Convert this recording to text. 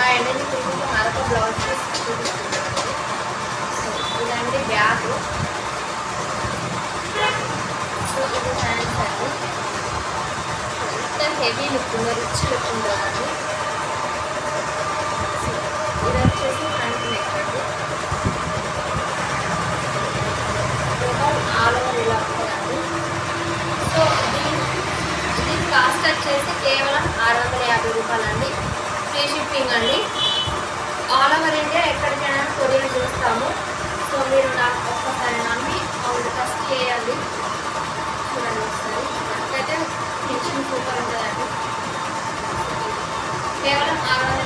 And ఇప్పుడు మీకు మరొక బ్లౌజ్ పీస్ చూపిస్తున్నాను. సో ఇదండి బ్యాగ్. సో ఇది హ్యాండ్స్ అండి. ఇంత హెవీ లుక్ ఉంది, రిచ్ లుక్ ఉంటుందండి. సో ఇది వచ్చేసి ఫ్రంట్ నెక్ అండి. టోటల్ ఆల్ ఓవర్ ఇలా ఉంటుందండి. సో ఇది కాస్ట్ వచ్చేసి కేవలం 650 రూపాయలండి. ఫ్రీ షిప్పింగ్ అండి. ఆల్ ఓవర్ ఇండియా ఎక్కడికైనా కొరియర్ చేస్తాము. సో మీరు నాకు ఒక్కసారి నమ్మి ఆవిడ టెస్ట్ చేయండి. చూడండి ఒకసారి, నాకైతే ఫినిషింగ్ సూపర్ ఉంటుందండి. కేవలం 650